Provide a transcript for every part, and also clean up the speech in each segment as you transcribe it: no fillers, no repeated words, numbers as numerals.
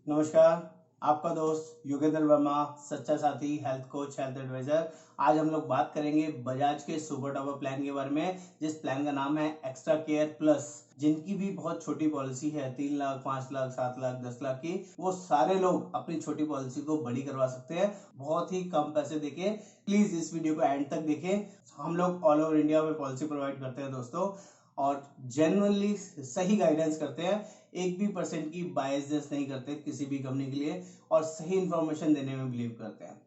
नमस्कार, आपका दोस्त योगेंद्र वर्मा, सच्चा साथी, हेल्थ कोच, हेल्थ एडवाइजर। आज हम लोग बात करेंगे बजाज के सुपर टॉपर प्लान के बारे में, जिस प्लान का नाम है एक्स्ट्रा केयर प्लस। जिनकी भी बहुत छोटी पॉलिसी है, 3 लाख, 5 लाख, 7 लाख, 10 लाख की, वो सारे लोग अपनी छोटी पॉलिसी को बड़ी करवा सकते हैं बहुत ही कम पैसे देके। प्लीज इस वीडियो को एंड तक देखें। हम लोग ऑल ओवर इंडिया में पॉलिसी प्रोवाइड करते हैं दोस्तों, और जेन्युइनली सही गाइडेंस करते हैं। एक भी परसेंट की बायसनेस नहीं करते किसी भी कंपनी के लिए, और सही इंफॉर्मेशन देने में बिलीव करते हैं।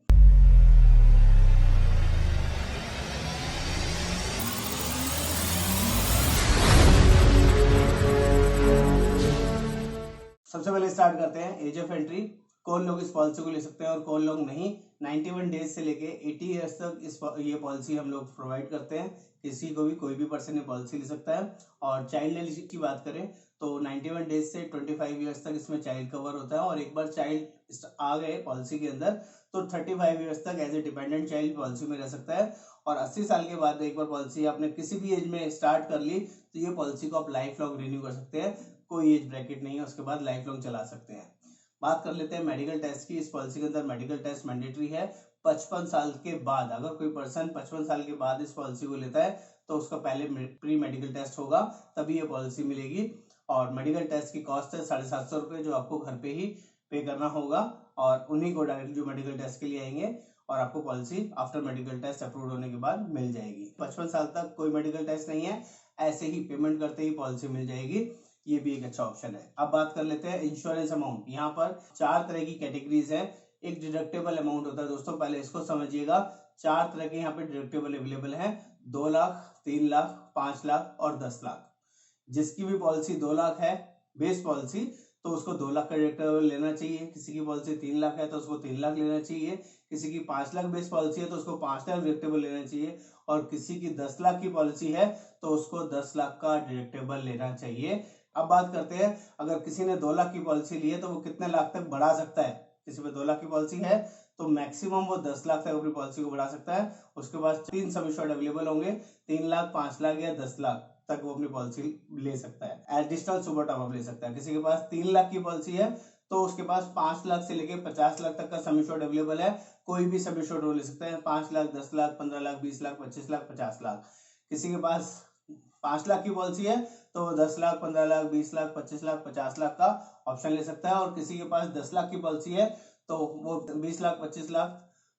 सबसे पहले स्टार्ट करते हैं एज ऑफ एंट्री। कौन लोग इस पॉलिसी को ले सकते हैं और कौन लोग नहीं। 91 डेज से लेके 80 ईयर्स तक ये पॉलिसी हम लोग प्रोवाइड करते हैं। किसी को भी, कोई भी पर्सन ये पॉलिसी ले सकता है। और चाइल्ड एज की बात करें तो 91 डेज से 25 ईयर्स तक इसमें चाइल्ड कवर होता है, और एक बार चाइल्ड आ गए पॉलिसी के अंदर तो 35 ईयर्स तक as a dependent child policy में रह सकता है। और 80 साल के बाद एक बार पॉलिसी आपने किसी भी एज में स्टार्ट कर ली तो ये पॉलिसी को आप लाइफ लॉन्ग रिन्यू कर सकते हैं। कोई एज ब्रैकेट नहीं है, उसके बाद लाइफ लॉन्ग चला सकते हैं। बात कर लेते हैं मेडिकल टेस्ट की। इस पॉलिसी के अंदर मेडिकल टेस्ट मैंडेटरी है। 55 साल के बाद अगर कोई पर्सन 55 साल के बाद इस पॉलिसी को लेता है तो उसका पहले प्री मेडिकल टेस्ट होगा, तभी ये पॉलिसी मिलेगी। और मेडिकल टेस्ट की कॉस्ट है 750 रुपये, जो आपको घर पे ही पे करना होगा, और उन्हीं को डायरेक्ट जो मेडिकल टेस्ट के लिए आएंगे, और आपको policy after medical test approve होने के बाद मिल जाएगी। 55 साल तक कोई मेडिकल टेस्ट नहीं है, ऐसे ही पेमेंट करते ही पॉलिसी मिल जाएगी। ये भी एक अच्छा ऑप्शन है। अब बात कर लेते हैं इंश्योरेंस अमाउंट। यहाँ पर 4 तरह की कैटेगरीज है। एक डिडक्टेबल अमाउंट होता है दोस्तों, पहले इसको समझिएगा। 4 तरह के यहाँ पे डिडक्टेबल अवेलेबल है। 2 लाख, 3 लाख, 5 लाख और 10 लाख। जिसकी भी पॉलिसी 2 लाख है बेस पॉलिसी, तो उसको 2 लाख का डिडक्टेबल लेना चाहिए। किसी की पॉलिसी 3 लाख है तो उसको 3 लाख लेना चाहिए। किसी की 5 लाख बेस पॉलिसी है तो उसको 5 लाख डिडक्टेबल लेना चाहिए। और किसी की 10 लाख की पॉलिसी है तो उसको 10 लाख का डिडक्टेबल लेना चाहिए। अब बात करते हैं, अगर किसी ने 2 लाख की पॉलिसी ली है तो वो कितने लाख तक बढ़ा सकता है। किसी पे 2 लाख की पॉलिसी है तो मैक्सिमम वो 10 लाख तक अपनी पॉलिसी को बढ़ा सकता है। उसके बाद 3 सम एश्योर्ड अवेलेबल होंगे, 3 लाख, 5 लाख या 10 लाख तक वो अपनी पॉलिसी ले सकता है। एडिशनल सुपर टॉप अप ले सकता है। किसी के पास 3 लाख की पॉलिसी है तो उसके पास 5 लाख से लेके 50 लाख तक का सम एश्योर्ड अवेलेबल है। कोई भी सम एश्योर्ड वो ले सकता है। 5 लाख, 10 लाख, 15 लाख, 20 लाख, 25 लाख, 50 लाख। किसी के पास 5 लाख की पॉलिसी है तो 10 लाख, 15 लाख, 20 लाख, 25 लाख, 50 लाख का ऑप्शन ले सकता है। और किसी के पास 10 लाख की पॉलिसी है तो वो 20 लाख, 25 लाख,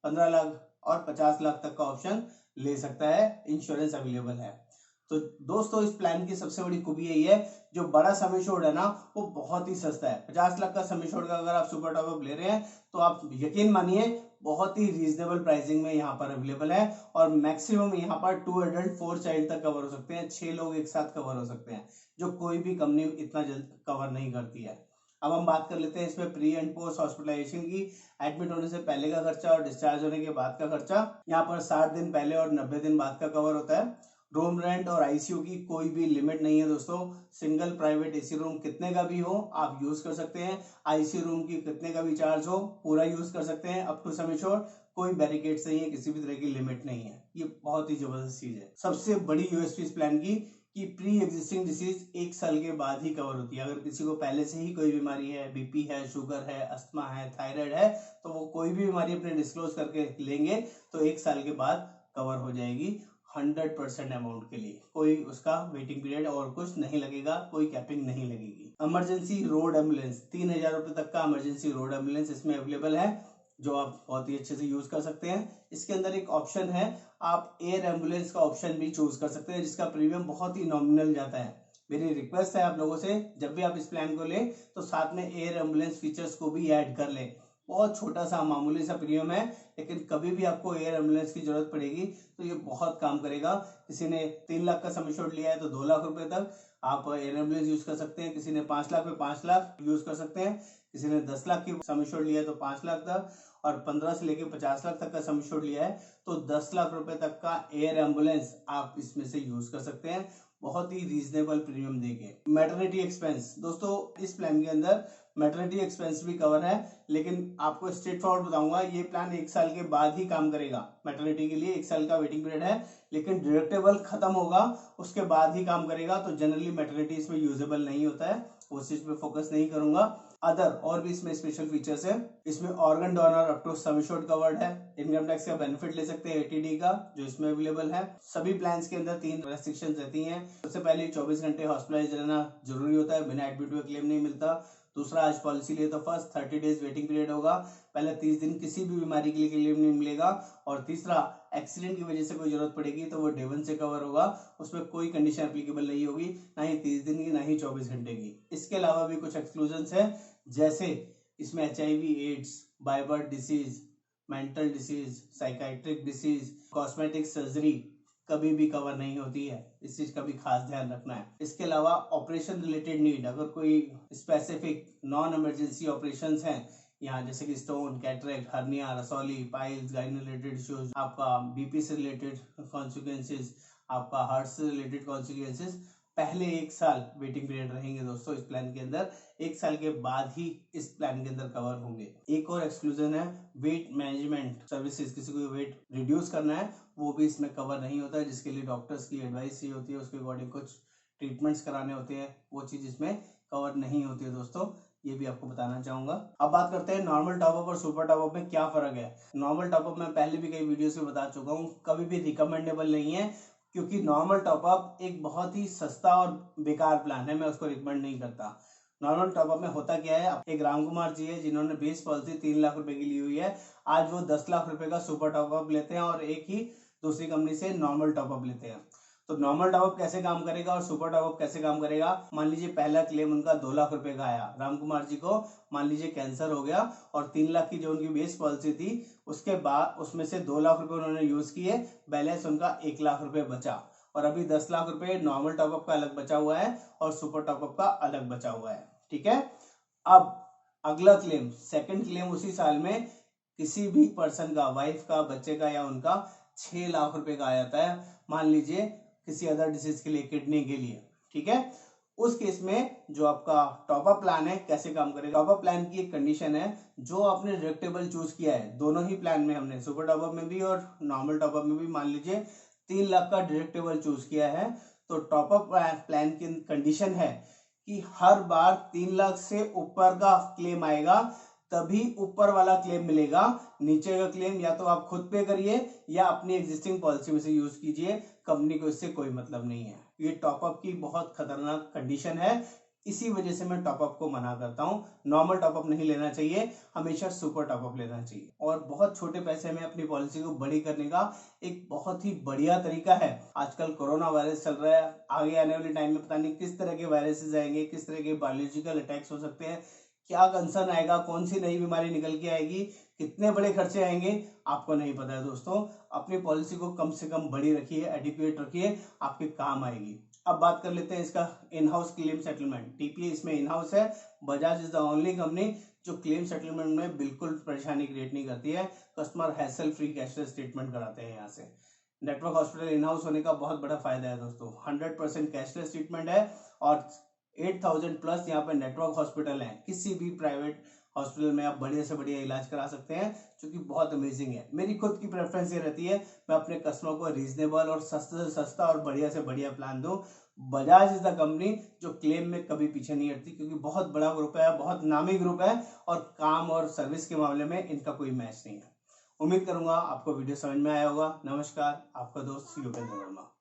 15 लाख और 50 लाख तक का ऑप्शन ले सकता है। इंश्योरेंस अवेलेबल है। तो दोस्तों, इस प्लान की सबसे बड़ी खूबी यही है, जो बड़ा सम एश्योर्ड है ना, वो बहुत ही सस्ता है। 50 लाख का सम एश्योर्ड का अगर आप सुपर टॉप अप ले रहे हैं तो आप यकीन मानिए बहुत ही रीजनेबल प्राइसिंग में यहाँ पर अवेलेबल है। और मैक्सिमम यहाँ पर 2 एडल्ट 4 चाइल्ड तक कवर हो सकते हैं। 6 लोग एक साथ कवर हो सकते हैं, जो कोई भी कंपनी इतना जल्द कवर नहीं करती है। अब हम बात कर लेते हैं इसमें प्री एंड पोस्ट हॉस्पिटलाइजेशन की। एडमिट होने से पहले का खर्चा और डिस्चार्ज होने के बाद का खर्चा। यहाँ पर 60 दिन पहले और 90 दिन बाद का कवर होता है। रूम रेंट और आईसीयू की कोई भी लिमिट नहीं है दोस्तों। सिंगल प्राइवेट एसी रूम कितने का भी हो आप यूज कर सकते हैं। आईसीयू रूम की कितने का भी चार्ज हो पूरा यूज कर सकते हैं अप टू सम एश्योर्ड। कोई बैरिकेड्स नहीं है, किसी भी तरह की लिमिट नहीं है। ये बहुत ही जबरदस्त चीज है। सबसे बड़ी यूएसपी इस प्लान की कि प्री एग्जिस्टिंग डिसीज 1 साल के बाद ही कवर होती है। अगर किसी को पहले से ही कोई बीमारी है, बीपी है, शुगर है, अस्थमा है, थायराइड है, तो वो कोई भी बीमारी अपने डिस्क्लोज करके लेंगे तो 1 साल के बाद कवर हो जाएगी 100% अमाउंट के लिए। कोई उसका वेटिंग पीरियड और कुछ नहीं लगेगा, कोई कैपिंग नहीं लगेगी। इमरजेंसी रोड एम्बुलेंस 3000 रुपए तक का इमरजेंसी रोड एम्बुलेंस इसमें अवेलेबल है, जो आप बहुत ही अच्छे से यूज कर सकते हैं। इसके अंदर एक ऑप्शन है, आप एयर एम्बुलेंस का ऑप्शन भी चूज कर सकते हैं, जिसका प्रीमियम बहुत ही नॉमिनल जाता है। मेरी रिक्वेस्ट है आप लोगों से, जब भी आप इस प्लान को लें तो साथ में एयर एम्बुलेंस फीचर्स को भी ऐड कर लें। बहुत छोटा सा मामूली सा प्रीमियम है, लेकिन कभी भी आपको एयर एम्बुलेंस की जरूरत पड़ेगी तो ये बहुत काम करेगा। किसी ने 3 लाख का सम एश्योर्ड लिया है तो 2 लाख रुपए तक आप एयर एम्बुलेंस यूज कर सकते हैं। किसी ने 5 लाख पे 5 लाख यूज कर सकते हैं। किसी ने 10 लाख की सम एश्योर्ड लिया है तो 5 लाख तक, और 15 से लेके 50 लाख तक का सम एश्योर्ड लिया है तो 10 लाख रुपए तक का एयर एम्बुलेंस आप इसमें से यूज कर सकते हैं, बहुत ही रीजनेबल प्रीमियम देके। मैटरनिटी एक्सपेंस दोस्तों, इस प्लान के अंदर मैटरनिटी एक्सपेंस भी कवर है, लेकिन आपको स्ट्रेट फॉरवर्ड बताऊंगा, ये प्लान 1 साल के बाद ही काम करेगा। मैटरनिटी के लिए 1 साल का वेटिंग पीरियड है, लेकिन डिडक्टेबल खत्म होगा उसके बाद ही काम करेगा। तो जनरली मैटरनिटी इसमें यूजेबल नहीं होता है, उस चीज पे फोकस नहीं करूंगा। अदर और भी इसमें स्पेशल फीचर्स है। इसमें organ donor up to sum assured covered है। इनकम टैक्स का बेनिफिट ले सकते हैं 80D का, जो इसमें अवेलेबल है। सभी प्लान्स के अंदर 3 रेस्ट्रिक्शंस रहती हैं। सबसे पहले 24 घंटे हॉस्पिटलाइज रहना जरूरी होता है, बिना एडमिट हुए क्लेम नहीं मिलता। दूसरा, आज पॉलिसी लिए तो फर्स्ट 30 डेज वेटिंग पीरियड होगा, पहले 30 दिन किसी भी बीमारी के लिए क्लेम नहीं मिलेगा। और तीसरा, एक्सीडेंट की वजह से कोई जरूरत पड़ेगी तो वो डे 1 से कवर होगा, उसमें कोई कंडीशन एप्लीकेबल नहीं होगी, ना ही 30 दिन की ना ही 24 घंटे की। इसके अलावा भी कुछ एक्सक्लूजन है, जैसे इसमें HIV, AIDS, by birth disease, mental disease, psychiatric disease, cosmetic surgery कभी भी कवर नहीं होती है। इस चीज का भी खास ध्यान रखना है। इसके अलावा ऑपरेशन रिलेटेड नीड, अगर कोई स्पेसिफिक नॉन इमरजेंसी ऑपरेशंस हैं यहाँ, जैसे कि स्टोन, कैटरेक्ट, हर्निया, रसौली, पाइल्स, गाइनी रिलेटेड इश्यूज, आपका BP से रिलेटेड कॉन्सिक्वेंसेज, आपका हार्ट से रिलेटेड कॉन्सिक्वेंसेज, पहले 1 साल वेटिंग पीरियड रहेंगे दोस्तों इस प्लान के अंदर। 1 साल के बाद ही इस प्लान के अंदर कवर होंगे। एक और एक्सक्लूजन है, वेट मैनेजमेंट सर्विसेज, किसी को वेट रिड्यूस करना है वो भी इसमें कवर नहीं होता है, जिसके लिए डॉक्टर्स की एडवाइस चाहिए होती है, उसके अकॉर्डिंग कुछ ट्रीटमेंट्स कराने होते हैं, वो चीज इसमें कवर नहीं होती है दोस्तों, ये भी आपको बताना चाहूंगा। अब बात करते हैं नॉर्मल टॉपअप और सुपर टॉपअप में क्या फर्क है। नॉर्मल टॉपअप में पहले भी कई वीडियोस में बता चुका हूँ, कभी भी रिकमेंडेबल नहीं है, क्योंकि नॉर्मल टॉपअप एक बहुत ही सस्ता और बेकार प्लान है, मैं उसको रिकमेंड नहीं करता। नॉर्मल टॉपअप में होता क्या है, एक राम कुमार जी है जिन्होंने बेस पॉलिसी 3 लाख रुपए की ली हुई है, आज वो 10 लाख रुपए का सुपर टॉपअप लेते हैं और एक ही दूसरी कंपनी से नॉर्मल टॉपअप लेते हैं। तो नॉर्मल टॉपअप कैसे काम करेगा और सुपर टॉपअप कैसे काम करेगा। मान लीजिए पहला क्लेम उनका 2 लाख रुपए का आया, राम कुमार जी को मान लीजिए कैंसर हो गया और 3 लाख की जो उनकी बेस पॉलिसी थी, उसके बाद उसमें से 2 लाख रुपए उन्होंने यूज किए, बैलेंस उनका 1 लाख रुपए बचा, और अभी 10 लाख रुपए नॉर्मल टॉपअप का अलग बचा हुआ है और सुपर टॉपअप का अलग बचा हुआ है। ठीक है। अब अगला क्लेम, सेकंड क्लेम उसी साल में किसी भी पर्सन का, वाइफ का, बच्चे का या उनका 6 लाख रुपए का आ जाता है, मान लीजिए किसी अदर डिसीज के लिए, किडनी के लिए। ठीक है। उस केस में जो आपका टॉपअप प्लान है कैसे काम करेगा। टॉपअप प्लान की एक कंडीशन है, जो आपने डिडक्टेबल चूज किया है दोनों ही प्लान में, हमने सुपर टॉपअप में भी और नॉर्मल टॉपअप में भी, मान लीजिए 3 लाख का डिडक्टेबल चूज किया है, तो टॉपअप प्लान की कंडीशन है कि हर बार 3 लाख से ऊपर का क्लेम आएगा तभी ऊपर वाला क्लेम मिलेगा, नीचे का क्लेम या तो आप खुद पे करिए या अपनी एग्जिस्टिंग पॉलिसी में से यूज कीजिए, कंपनी को इससे कोई मतलब नहीं है। ये टॉपअप की बहुत खतरनाक कंडीशन है, इसी वजह से मैं टॉपअप को मना करता हूं। नॉर्मल टॉपअप नहीं लेना चाहिए, हमेशा सुपर टॉपअप लेना चाहिए। और बहुत छोटे पैसे में अपनी पॉलिसी को बड़ी करने का एक बहुत ही बढ़िया तरीका है। आजकल कोरोना वायरस चल रहा है, आगे आने वाले टाइम में पता नहीं किस तरह के वायरसेस आएंगे, किस तरह के बायोलॉजिकल अटैक्स हो सकते हैं, क्या कंसर्न आएगा, कौन सी नई बीमारी निकल के आएगी, कितने बड़े खर्चे आएंगे, आपको नहीं पता है दोस्तों। अपनी पॉलिसी को कम से कम बड़ी रखिए, एडिक्वेट रखिए, आपके काम आएगी। अब बात कर लेते हैं इसका in house claim settlement. TPA इसमें इन हाउस है। Bajaj is the only company जो क्लेम सेटलमेंट में बिल्कुल परेशानी क्रिएट नहीं करती है, customer hassle free cashless treatment कराते हैं यहाँ से। नेटवर्क हॉस्पिटल इन हाउस होने का बहुत बड़ा फायदा है दोस्तों, 100% कैशलेस ट्रीटमेंट है और 8000 प्लस यहाँ पे नेटवर्क हॉस्पिटल हैं। किसी भी प्राइवेट हॉस्पिटल में आप बढ़िया से बढ़िया इलाज करा सकते हैं, जो कि बहुत अमेजिंग है। मेरी खुद की प्रेफरेंस ये रहती है, मैं अपने कस्टमर को रीजनेबल और सस्ते से सस्ता और बढ़िया से बढ़िया प्लान दूं। बजाज इज द कंपनी जो क्लेम में कभी पीछे नहीं हटती, क्योंकि बहुत बड़ा ग्रुप है, बहुत नामी ग्रुप है और काम और सर्विस के मामले में इनका कोई मैच नहीं है। उम्मीद करूंगा आपको वीडियो समझ में आया होगा। नमस्कार, आपका दोस्त योगेंद्र वर्मा।